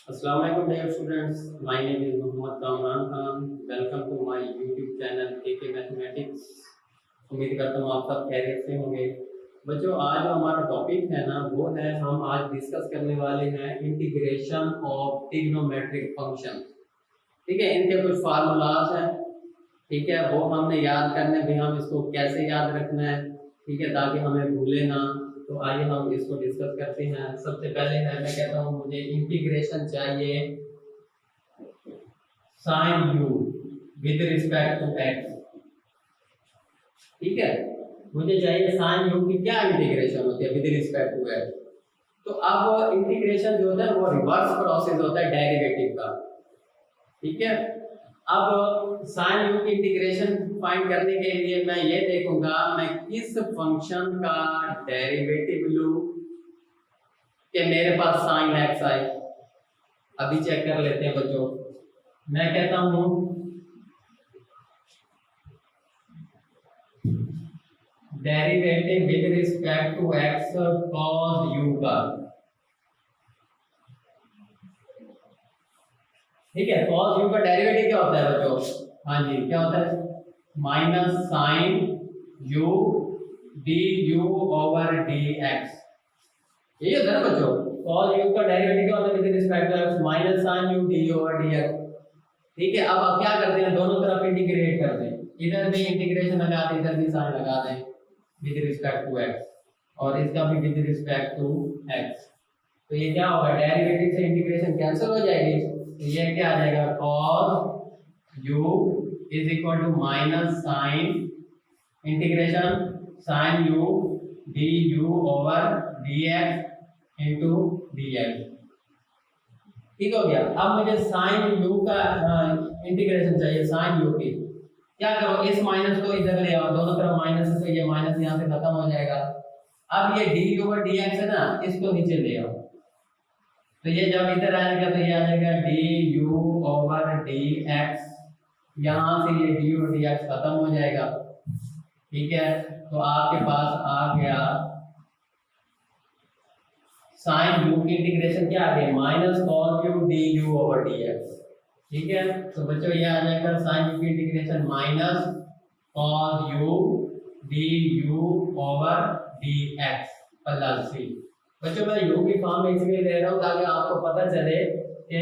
अस्सलाम वालेकुम dear students, my name is Mohammad Kamran Khan. Welcome to my YouTube channel के mathematics. उम्मीद करता हूँ आप सब खैरियत से होंगे। बच्चों, आज जो हमारा टॉपिक है ना, वो है हम आज डिस्कस करने वाले हैं इंटीग्रेशन ऑफ ट्रिग्नोमेट्रिक फंक्शन। ठीक है, इनके कुछ फार्मूलाज हैं। ठीक है, वो हमने याद करने भी, हम इसको कैसे याद रखना है, ठीक है, ताकि हमें भूले ना। तो आइए हम इसको डिस्कस करते हैं। सबसे पहले है, मैं कहता हूँ मुझे इंटीग्रेशन चाहिए sine u with respect to x. ठीक है, मुझे चाहिए साइन यू की क्या इंटीग्रेशन होती है विद रिस्पेक्ट टू एक्स। तो अब इंटीग्रेशन जो होता है वो रिवर्स प्रोसेस होता है डेरिवेटिव का। ठीक है, अब साइन यू की इंटीग्रेशन फाइंड करने के लिए मैं ये देखूंगा मैं किस फंक्शन का डेरिवेटिव लूं कि मेरे पास साइन एक्स आए। अभी चेक कर लेते हैं बच्चों। मैं कहता हूं derivative with respect to x cos u का। ठीक है, कॉस यू का डेरिवेटिव क्या होता है बच्चों? हाँ जी, क्या होता है? Minus sine u d u over d x. यही होता है ना बच्चों? कॉस यू का डेरिवेटिव क्या होता है with respect to x? Minus sine u d u over d x. ठीक है, अब आप क्या करते हैं, दोनों तरफ इंटीग्रेट कर दें। इधर भी इंटीग्रेशन लगा दें, इधर भी साइन लगा दें विद रिस्पेक्ट टू एक्स, और इसका भी विद रिस्पेक्ट टू एक्स। तो ये क्या होगा, डेरिवेटिव से इंटीग्रेशन कैंसिल हो जाएगी। तो ये क्या आ जाएगा, cos u is equal to minus sine integration sine u d u over d x into d x. ठीक हो गया। अब मुझे साइन u का इंटीग्रेशन चाहिए, साइन u की। क्या करो, इस माइनस को इधर ले आओ, दोनों तरफ माइनस है, तो ये माइनस यहाँ से खत्म हो जाएगा। अब ये डी ओवर डी एक्स है ना, इसको नीचे ले आओ। तो ये जब इधर आएगा तो ये आ जाएगा D u over d x. यहाँ से ये डी और डी एक्स खत्म हो जाएगा। ठीक है, तो आपके पास आ गया साइन यू की इंटीग्रेशन क्या आ गया, minus cos u d u over d x. ठीक है, तो बच्चों ये आ जाएगा साइन यू की integration minus cos u d u over d x plus c. बच्चों मैं यू की फॉर्म में इसलिए ले रहा हूँ ताकि आपको पता चले कि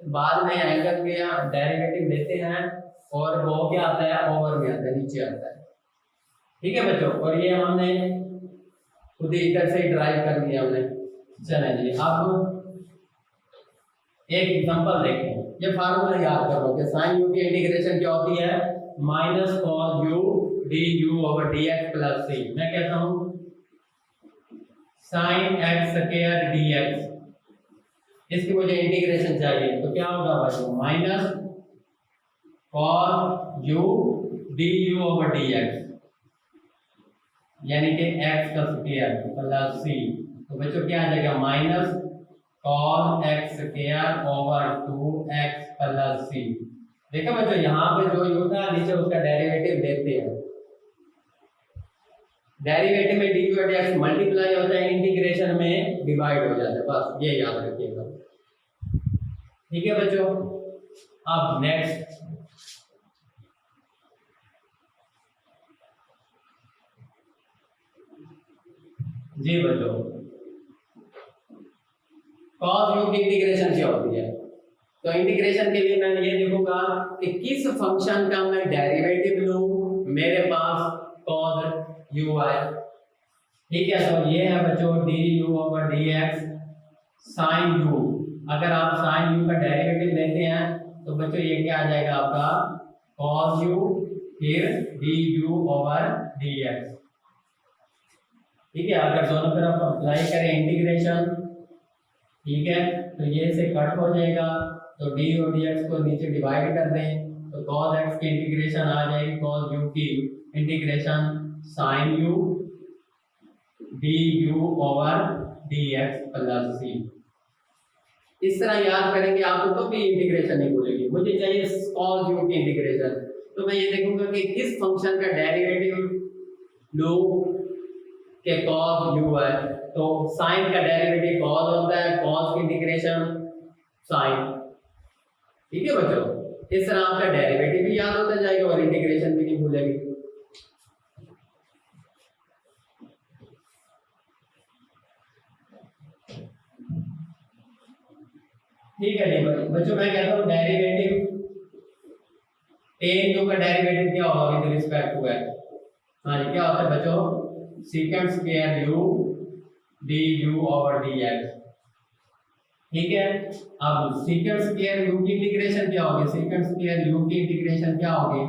बाद में एंगल के डेरिवेटिव लेते हैं और वो क्या आता है, ओवर में आता है, नीचे आता है। ठीक है बच्चों, और ये हमने खुद ही इधर से ड्राइव कर दिया हमने। चलें जी, अब एक एग्जांपल देखें। ये फार्मूला याद करो कि साइन यू की इंटीग्रेशन क्या होती है, minus cos u d u over d x plus c. मैं कहता हूँ sine x square d x, इसकी मुझे इंटीग्रेशन चाहिए। तो क्या होगा बच्चों, minus cos u d u over d x, यानी कि एक्स का स्क्वायर प्लस सी। तो बच्चों क्या आ जाएगा, minus cos x square over 2x plus c. देखो बच्चों, यहाँ पे जो यू था नीचे उसका डेरिवेटिव लेते हैं। डेरिवेटिव में डी और एक्स मल्टीप्लाई होता है, इंटीग्रेशन में डिवाइड हो जाता है, बस ये याद रखिएगा। ठीक है बच्चों, अब नेक्स्ट जी बच्चों, cos u की इंटीग्रेशन क्या होती है? तो इंटीग्रेशन के लिए मैं ये देखूंगा कि किस फंक्शन का मैं डेरिवेटिव लूं, मेरे पास cos u आए। ठीक है, तो ये है बच्चों d u over d x sine u. अगर आप साइन यू का डेरिवेटिव लेते हैं तो बच्चों ये क्या आ जाएगा आपका, cos u फिर D u over d x. ठीक है, अगर दोनों तरफ अप्लाई करें इंटीग्रेशन, ठीक है, तो ये से कट हो जाएगा। तो डी और डी एक्स को नीचे डिवाइड कर दें, तो cos x की इंटीग्रेशन आ जाएगी cos u की integration sin u d u over d x plus c. इस तरह याद करेंगे आपको तो भी इंटीग्रेशन नहीं भूलेगी। मुझे चाहिए cos u की इंटीग्रेशन, तो मैं ये देखूंगा कि किस फंक्शन का डेरिवेटिव लो के cos u है। तो sin का डेरिवेटिव cos होता है, cos की इंटीग्रेशन साइन। ठीक है बच्चों, इस तरह आपका डेरिवेटिव भी याद होता जाएगा और इंटीग्रेशन भी नहीं भूलेगी। ठीक है जी बच्चों, मैं कहता हूँ डेरिवेटिव टेन यू का डेरिवेटिव क्या होगा विद रिस्पेक्ट टू एक्स। हाँ जी, क्या होता है बच्चों, secant square you d u over d x. ठीक है, अब सीकेंट स्क्वायर यू की इंटीग्रेशन क्या होगी, सीकेंट स्क्वायर यू की इंटीग्रेशन क्या होगी,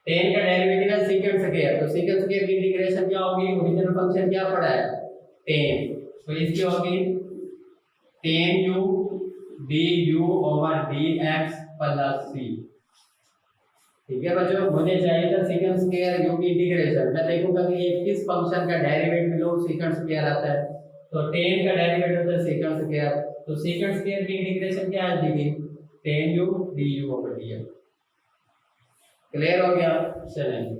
टेन का डेरिवेटिव है सीकेंट स्क्वायर, तो सीकेंट स्क्वायर की इंटीग्रेशन क्या होगी, ओरिजिनल फंक्शन क्या पड़ा है टेन, तो इसकी होगी tan u d u over d x plus c. ठीक है बच्चों, मुझे चाहिए था सीकेंट स्क्वायर यू की इंटीग्रेशन, मैं देखूंगा कि ये किस फंक्शन का डेरिवेटिव लो सीकेंट स्क्वायर आता है, तो टेन का डेरिवेटिव होता है सीकेंट स्क्वायर, तो सीकेंट स्क्वायर की इंटीग्रेशन क्या आ जाएगी, ten u d u over d x. Clear हो गया, चलें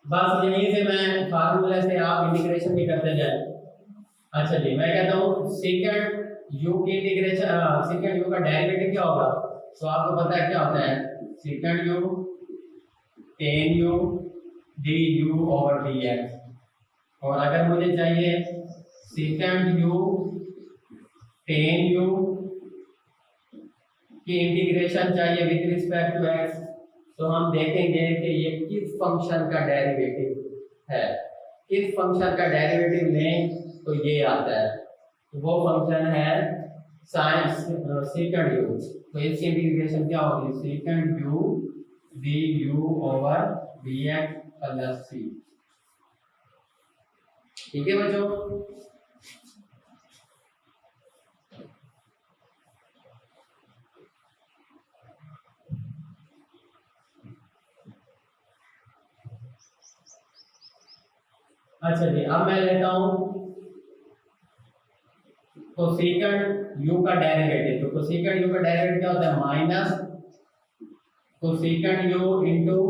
बस यहीं से मैं फार्मूले से आप इंटीग्रेशन भी करते जाए। अच्छा जी, मैं कहता हूँ सीकेंट यू की इंटीग्रेशन, सीकेंट यू का डेरिवेटिव क्या होगा, तो आपको पता है क्या होता है, secant you ten u d u over d x, और अगर मुझे चाहिए सीकेंट यू टेन यू की इंटीग्रेशन चाहिए विद रिस्पेक्ट टू एक्स, तो हम देखेंगे कि ये किस फंक्शन का डेरिवेटिव है, किस फंक्शन का डेरिवेटिव लें तो ये आता है, वो फंक्शन है साइन सीकेंट यू, तो इसकी इंटीग्रेशन क्या होगी, secant u d u over d x plus c. ठीक है बच्चों, अच्छा जी, अब मैं लेता हूं कोसेकंड यू का डेरिवेटिव, तो कोसेकंड यू का डेरिवेटिव क्या होता है, minus cosecant u into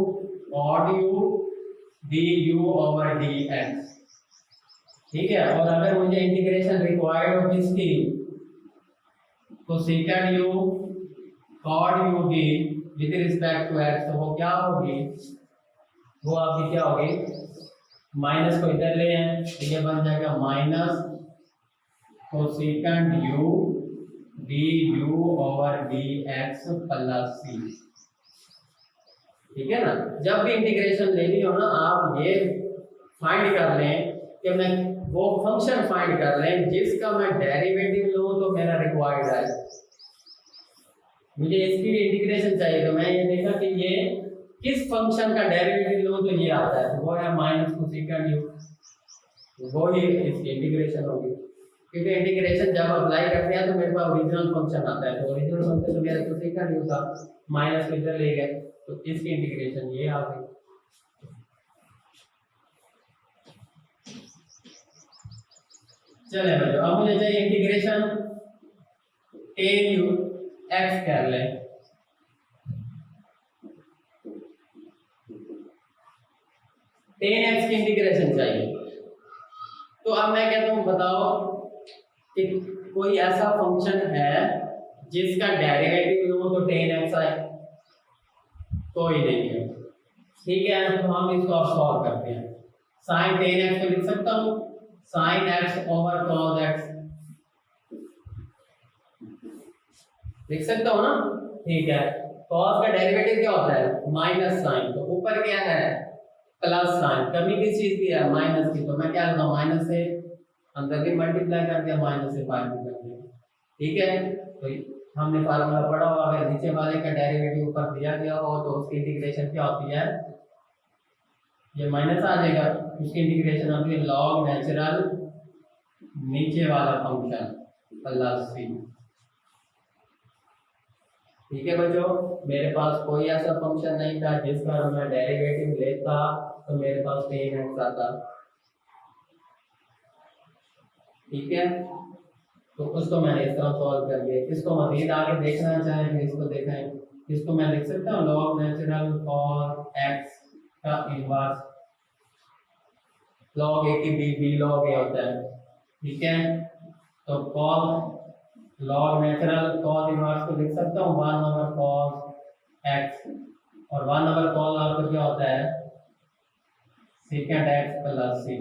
cot u d u over d x. ठीक है, और अगर मुझे इंटीग्रेशन रिक्वायर्ड हो किसकी, cosecant u cot u d with respect to x, तो वो क्या होगी, वो आपकी क्या होगी, माइनस को इधर ले आए तो ये बन जाएगा minus cosecant u d u over d x plus c. ठीक है ना, जब भी इंटीग्रेशन लेनी हो ना, आप ये फाइंड कर लें कि मैं वो फंक्शन फाइंड कर लें जिसका मैं डेरिवेटिव लूं तो मेरा रिक्वायर्ड है, मुझे इसकी भी इंटीग्रेशन चाहिए, तो मैं ये देखा कि ये किस फंक्शन का डेरिवेटिव लूं तो ये आता है, तो वो है माइनस कोसेकंड यू, वो ही इसकी इंटीग्रेशन होगी, क्योंकि इंटीग्रेशन जब अप्लाई करते हैं तो मेरे पास ओरिजिनल फंक्शन आता है, तो ओरिजिनल फंक्शन तो मेरा कोसेकंड यू था, माइनस को इधर ले गए तो इसकी इंटीग्रेशन ये आ गई। चले बच्चों, अब मुझे चाहिए इंटीग्रेशन टेन यू एक्स कर ले, टेन एक्स की इंटीग्रेशन चाहिए, तो अब मैं कहता हूँ बताओ कि कोई ऐसा फंक्शन है जिसका डेरिवेटिव लो तो टेन एक्स आए, कोई नहीं है। ठीक है, तो हम इसको अब सॉल्व करते हैं, साइन टेन एक्स को लिख सकता हूँ sine x over cos x, लिख सकता हूँ ना, ठीक है, कॉस का डेरिवेटिव क्या होता है माइनस साइन, तो ऊपर क्या है प्लस साइन, कमी किस चीज की है माइनस की, तो मैं क्या लूंगा माइनस से अंदर की मल्टीप्लाई करके माइनस से बाहर कर दिया। ठीक है, तो हमने फार्मूला पढ़ा हो, अगर नीचे वाले का डेरिवेटिव ऊपर दिया गया हो तो उसकी इंटीग्रेशन क्या होती है, ये माइनस आ जाएगा, उसकी इंटीग्रेशन होती है लॉग नेचुरल नीचे वाला फंक्शन प्लस सी। ठीक है बच्चों, मेरे पास कोई ऐसा फंक्शन नहीं था जिसका मैं डेरिवेटिव लेता तो मेरे पास टेन एक्स आता। ठीक है, तो उसको मैंने इस तरह सॉल्व कर दिया, इसको मजीद आगे देखना चाहें तो इसको देखें, इसको मैं लिख सकता हूँ लॉग नेचुरल फॉर एक्स का इनवर्स, लॉग ए की बी, बी लॉग ए होता है, ठीक है, तो cos log natural cos inverse को लिख सकता हूँ 1/cos x, और 1/cos आपको क्या होता है secant x प्लस c।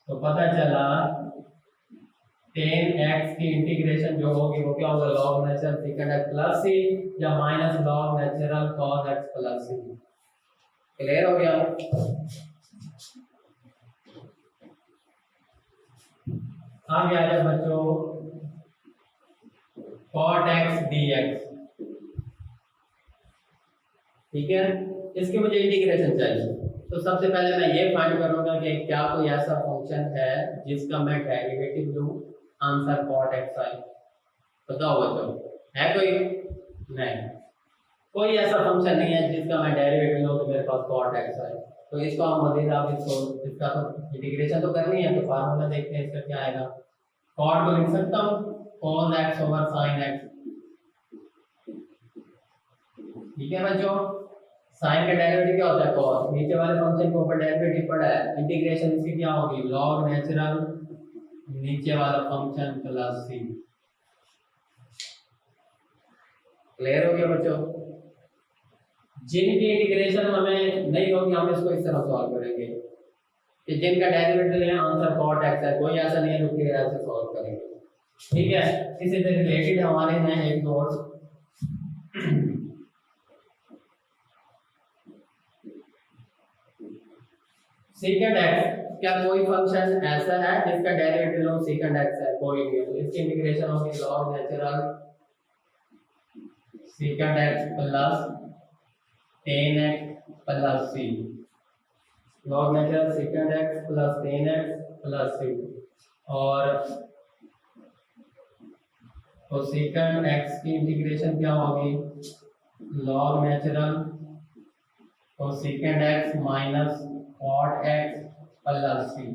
तो पता चला tan x की इंटीग्रेशन जो होगी वो क्या होगा log natural secant x plus c या minus log natural cos x plus c। Clear हो गया? आगे आ जाए बच्चों cot x dx। ठीक है, इसकी मुझे इंटीग्रेशन चाहिए। तो सबसे पहले मैं ये फाइंड करूंगा कि क्या कोई ऐसा फंक्शन है जिसका मैं डेरिवेटिव लूं, आंसर cot x आई। बताओ बच्चों, है कोई? नहीं, कोई ऐसा फंक्शन नहीं है जिसका मैं डेरिवेटिव लूं तो मेरे पास cot x आए। तो इसको हम मजीद आप इसका तो इंटीग्रेशन तो करनी है, तो फार्मूला देखते हैं इसका क्या आएगा। cot को लिख सकता हूँ cos x over sin x। ठीक है बच्चों, साइन का डेरिवेटिव क्या होता है cos, नीचे वाले फंक्शन के ऊपर डेरिवेटिव पड़ा है, इंटीग्रेशन इसकी क्या होगी log नेचुरल नीचे वाला फंक्शन प्लस c। क्लियर हो गया बच्चों? जिनकी इंटीग्रेशन हमें नहीं होगी हम इसको इस तरह सॉल्व करेंगे कि जिनका डेरिवेटिव है आंसर cot x है, कोई ऐसा नहीं है जो कि ऐसे सॉल्व करेंगे। ठीक है, इसी से रिलेटेड हमारे हैं एक नोट्स। secant x, क्या कोई फंक्शन ऐसा है जिसका डेरिवेटिव लो secant x है? कोई नहीं है, तो इसकी इंटीग्रेशन होगी log natural secant x plus tan x plus c। log natural secant x plus tan x plus c, और तो secant x की इंटीग्रेशन क्या होगी log नेचुरल तो secant x minus cot x plus c।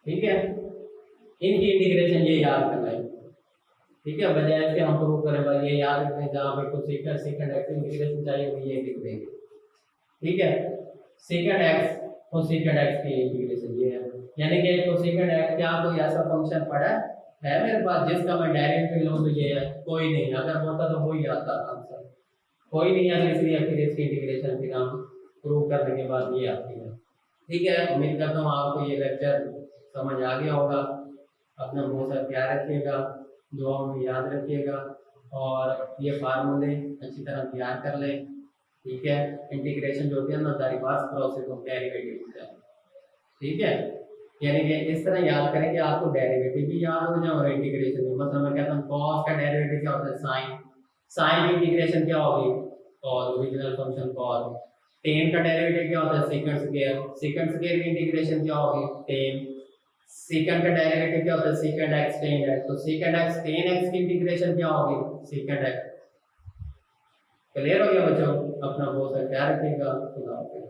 ठीक है, इनकी इंटीग्रेशन ये याद करना है। ठीक है, बजाय इसके हम प्रूव करें भाई ये याद रखने जहाँ पे कुछ secant x की इंटीग्रेशन चाहिए होगी ये लिख देंगे। ठीक है, secant x तो secant x की इंटीग्रेशन ये है, यानी कि secant x क्या कोई ऐसा फंक्शन पड़ा है मेरे पास जिसका मैं डायरेक्ट लूं तो ये है? कोई नहीं, अगर होता तो वही आता आंसर, कोई नहीं है, इसलिए फिर इसकी इंटीग्रेशन फिर हम प्रूव करने के बाद ये आती है। ठीक है, उम्मीद करता हूँ आपको ये लेक्चर समझ आ गया होगा। अपना बहुत सारा ख्याल रखिएगा, दुआओं में याद रखिएगा, और ये फार्मूले अच्छी तरह तैयार कर लें। ठीक है, इंटीग्रेशन जो होती है ना रिवर्स प्रोसेस ऑफ डेरिवेटिव होता है। ठीक है, यानी कि इस तरह याद करें कि आपको डेरिवेटिव भी याद हो जाए और इंटीग्रेशन भी। मतलब मैं कहता हूँ cos का डेरिवेटिव क्या होता है sin, sin की इंटीग्रेशन क्या होगी cos, original function cos। tan का डेरिवेटिव क्या होता है secant स्क्वायर, secant स्क्वायर की इंटीग्रेशन क्या होगी tan। secant का डेरिवेटिव क्या होता है secant x tan x, तो secant x tan x की इंटीग्रेशन क्या होगी secant x। क्लियर हो गया बच्चों? अपना बहुत सा ख्याल रखिएगा। खुदा हाफिज़।